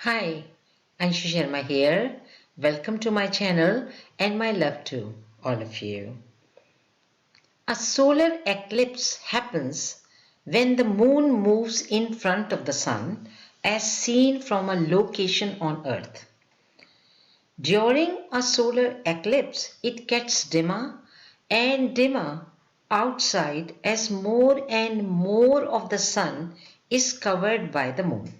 Hi, Anshu Sharma here. Welcome to my channel and my love to all of you. A solar eclipse happens when the moon moves in front of the sun as seen from a location on earth. During a solar eclipse, it gets dimmer and dimmer outside as more and more of the sun is covered by the moon.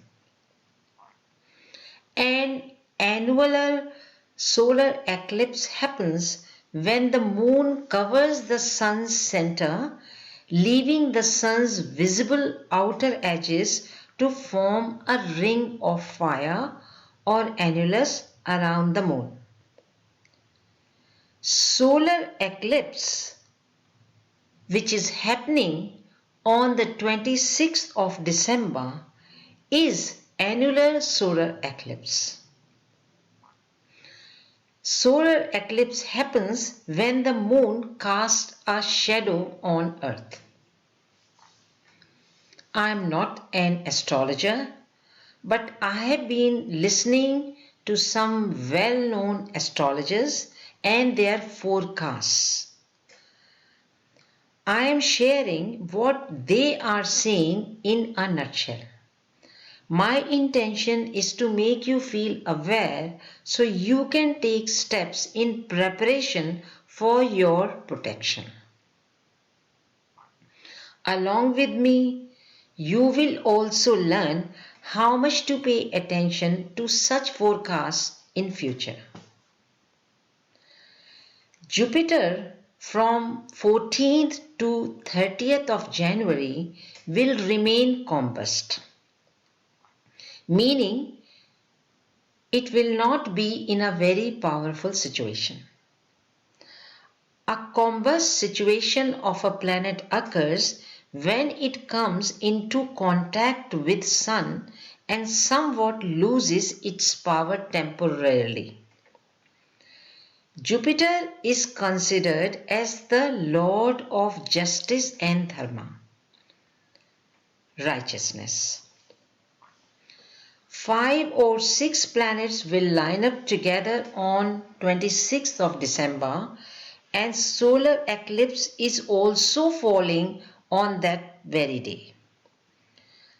An annular solar eclipse happens when the moon covers the sun's center, leaving the sun's visible outer edges to form a ring of fire or annulus around the moon. Solar eclipse, which is happening on the 26th of December, is annular solar eclipse. Solar eclipse happens when the moon casts a shadow on earth. I am not an astrologer, but I have been listening to some well-known astrologers and their forecasts. I am sharing what they are saying in a nutshell. My intention is to make you feel aware so you can take steps in preparation for your protection. Along with me, you will also learn how much to pay attention to such forecasts in future. Jupiter from 14th to 30th of January will remain combust, meaning it will not be in a very powerful situation. A combust situation of a planet occurs when it comes into contact with sun and somewhat loses its power temporarily. Jupiter is considered as the lord of justice and dharma, righteousness. 5 or 6 planets will line up together on 26th of December, and solar eclipse is also falling on that very day.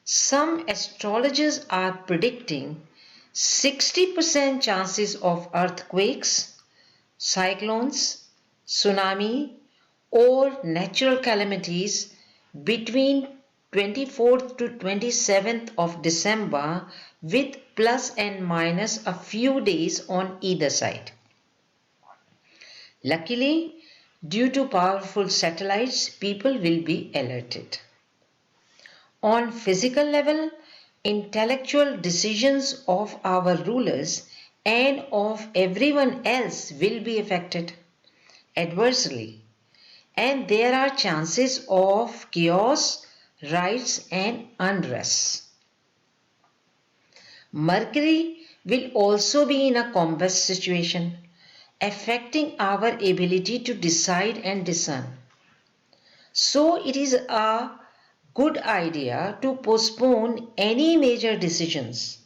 Some astrologers are predicting 60% chances of earthquakes, cyclones, tsunami or natural calamities between 24th to 27th of December, with plus and minus a few days on either side. Luckily, due to powerful satellites, people will be alerted. On physical level, intellectual decisions of our rulers and of everyone else will be affected adversely, and there are chances of chaos, riots and unrest. Mercury will also be in a combust situation, affecting our ability to decide and discern. So it is a good idea to postpone any major decisions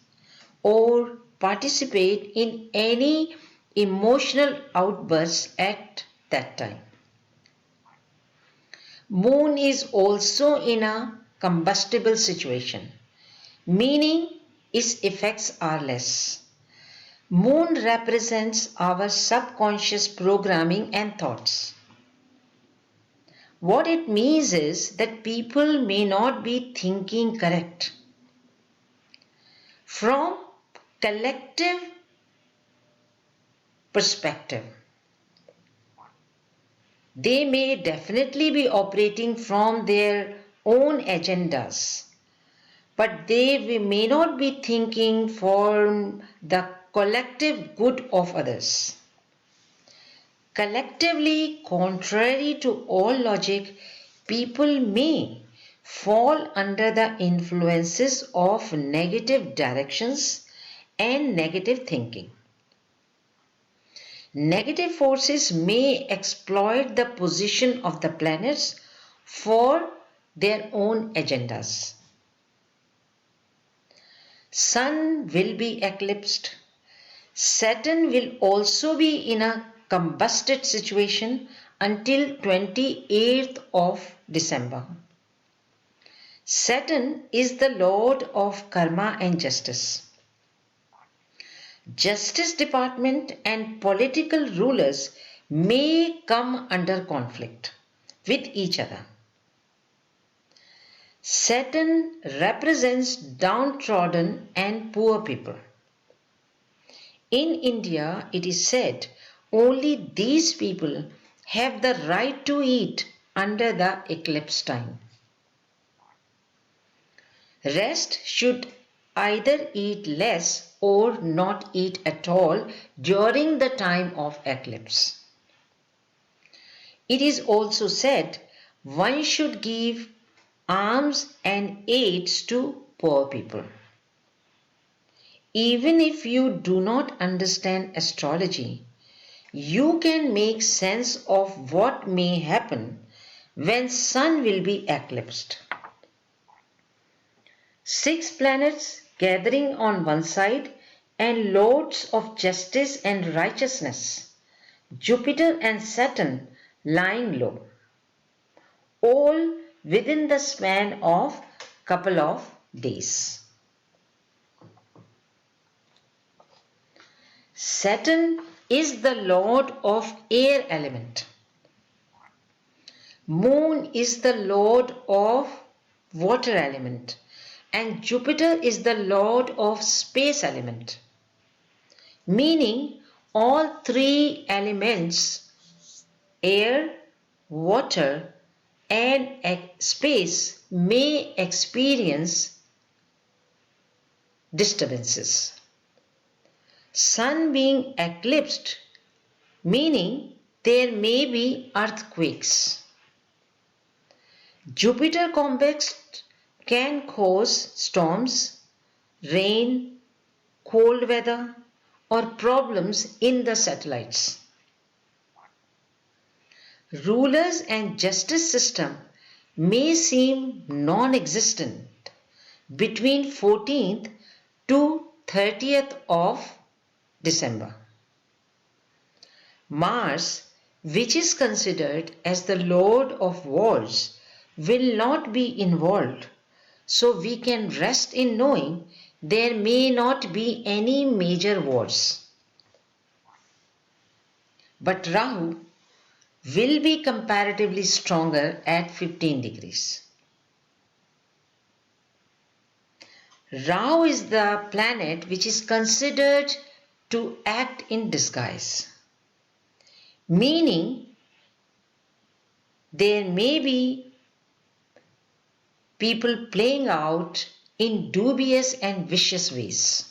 or participate in any emotional outbursts at that time. Moon is also in a combustible situation, meaning its effects are less. Moon represents our subconscious programming and thoughts. What it means is that people may not be thinking correct. From collective perspective, they may definitely be operating from their own agendas, but they may not be thinking for the collective good of others. Collectively, contrary to all logic, people may fall under the influences of negative directions and negative thinking. Negative forces may exploit the position of the planets for their own agendas. Sun will be eclipsed. Saturn will also be in a combusted situation until 28th of December. Saturn is the lord of karma and justice. Justice Department and political rulers may come under conflict with each other. Saturn represents downtrodden and poor people. In India, it is said only these people have the right to eat under the eclipse time. Rest should either eat less or not eat at all during the time of eclipse. It is also said one should give alms and aids to poor people. Even if you do not understand astrology, you can make sense of what may happen when Sun will be eclipsed. 6 planets gathering on one side and lords of justice and righteousness, Jupiter and Saturn lying low, all within the span of couple of days. Saturn is the lord of air element. Moon is the lord of water element and Jupiter is the lord of space element. Meaning all three elements, air, water and space, may experience disturbances. Sun being eclipsed, meaning there may be earthquakes. Jupiter convex can cause storms, rain, cold weather or problems in the satellites. Rulers and justice system may seem non-existent between 14th to 30th of December. Mars, which is considered as the lord of wars, will not be involved, so we can rest in knowing there may not be any major wars. But Rahu will be comparatively stronger at 15 degrees. Rahu is the planet which is considered to act in disguise, meaning there may be people playing out in dubious and vicious ways.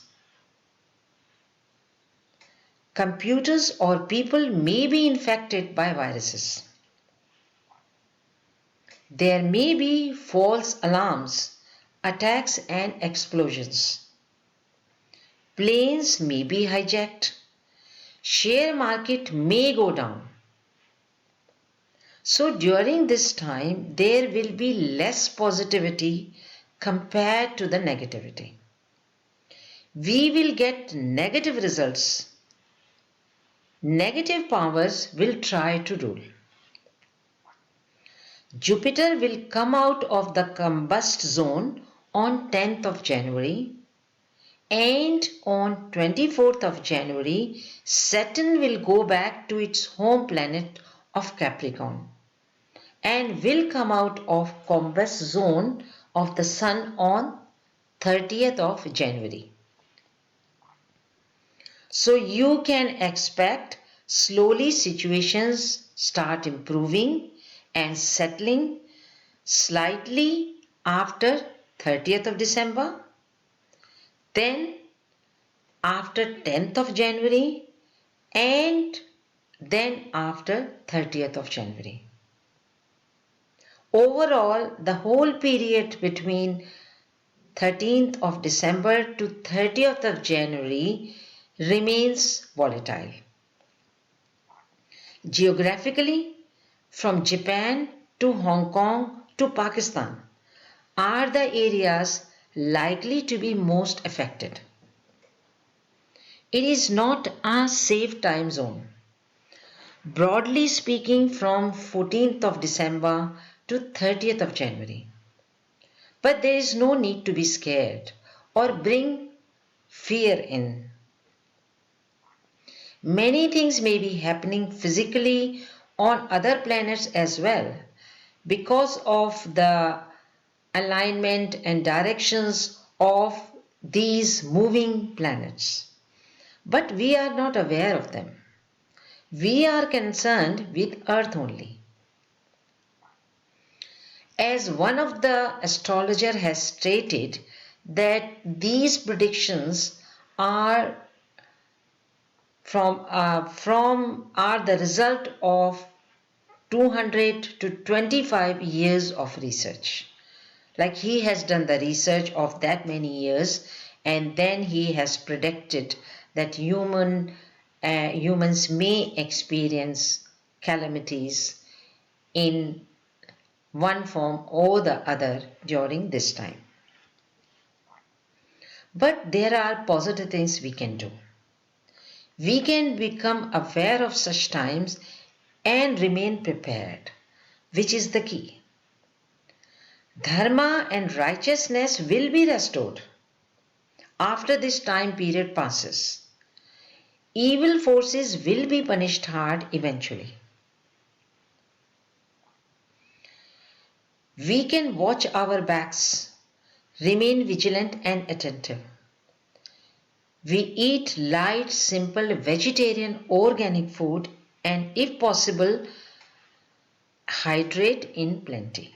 Computers or people may be infected by viruses. There may be false alarms, attacks and explosions. Planes may be hijacked. Share market may go down. So during this time, there will be less positivity compared to the negativity. We will get negative results. Negative powers will try to rule. Jupiter will come out of the combust zone on 10th of January and on 24th of January, Saturn will go back to its home planet of Capricorn and will come out of combust zone of the Sun on 30th of January. So you can expect slowly situations start improving and settling slightly after 30th of December, then after 10th of January and then after 30th of January. Overall, the whole period between 13th of December to 30th of January remains volatile. Geographically, from Japan to Hong Kong to Pakistan are the areas likely to be most affected. It is not a safe time zone. Broadly speaking, from 14th of December to 30th of January. But there is no need to be scared or bring fear in. Many things may be happening physically on other planets as well because of the alignment and directions of these moving planets. But we are not aware of them. We are concerned with Earth only. As one of the astrologer has stated that these predictions are are the result of 200 to 25 years of research. Like he has done the research of that many years and then he has predicted that humans may experience calamities in one form or the other during this time. But there are positive things we can do. We can become aware of such times and remain prepared, which is the key. Dharma and righteousness will be restored after this time period passes. Evil forces will be punished hard eventually. We can watch our backs, remain vigilant and attentive. We eat light, simple, vegetarian, organic food and if possible, hydrate in plenty.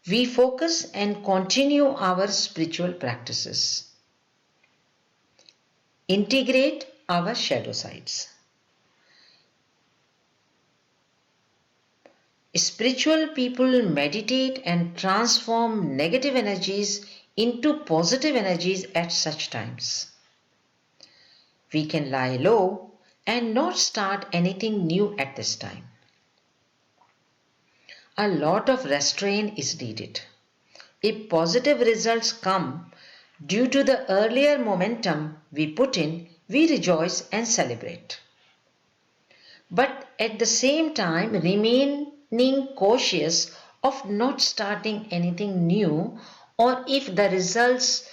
We focus and continue our spiritual practices. Integrate our shadow sides. Spiritual people meditate and transform negative energies into positive energies at such times. We can lie low and not start anything new at this time. A lot of restraint is needed. If positive results come due to the earlier momentum we put in, we rejoice and celebrate. But at the same time, remaining cautious of not starting anything new, or if the results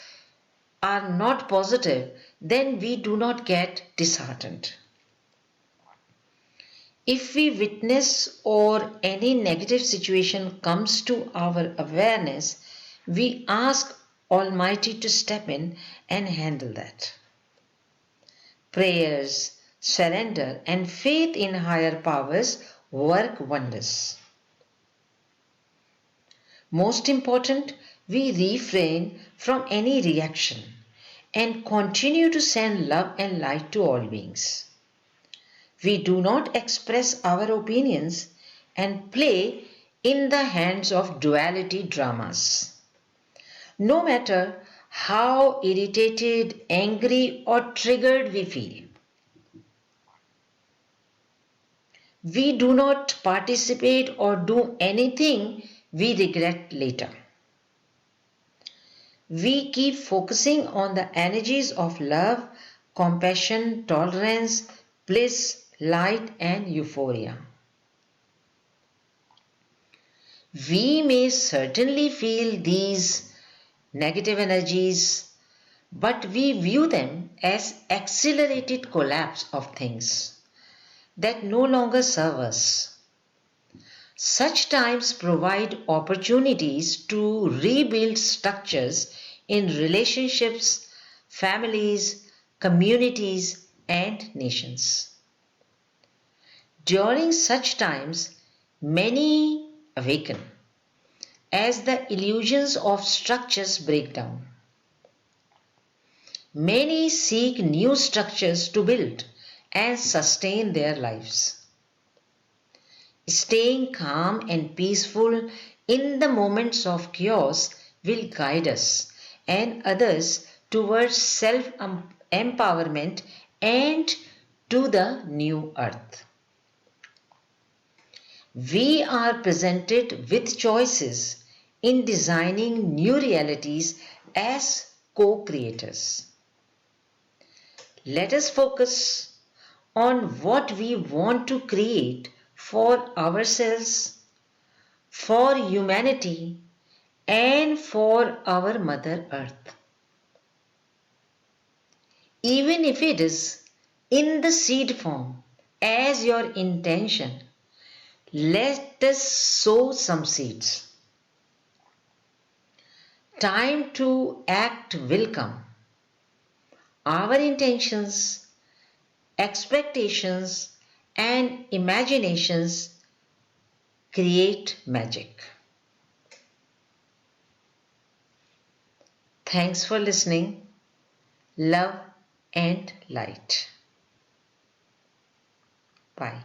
are not positive, then we do not get disheartened. If we witness or any negative situation comes to our awareness, we ask Almighty to step in and handle that. Prayers, surrender and faith in higher powers work wonders. Most important, we refrain from any reaction and continue to send love and light to all beings. We do not express our opinions and play in the hands of duality dramas. No matter how irritated, angry or triggered we feel, we do not participate or do anything we regret later. We keep focusing on the energies of love, compassion, tolerance, bliss, light and euphoria. We may certainly feel these negative energies, but we view them as accelerated collapse of things that no longer serve us. Such times provide opportunities to rebuild structures in relationships, families, communities, and nations. During such times, many awaken as the illusions of structures break down. Many seek new structures to build and sustain their lives. Staying calm and peaceful in the moments of chaos will guide us and others towards self-empowerment and to the new earth. We are presented with choices in designing new realities as co-creators. Let us focus on what we want to create for ourselves, for humanity, and for our Mother Earth. Even if it is in the seed form as your intention, let us sow some seeds. Time to act will come. Our intentions, expectations, and imaginations create magic. Thanks for listening. Love and light. Bye.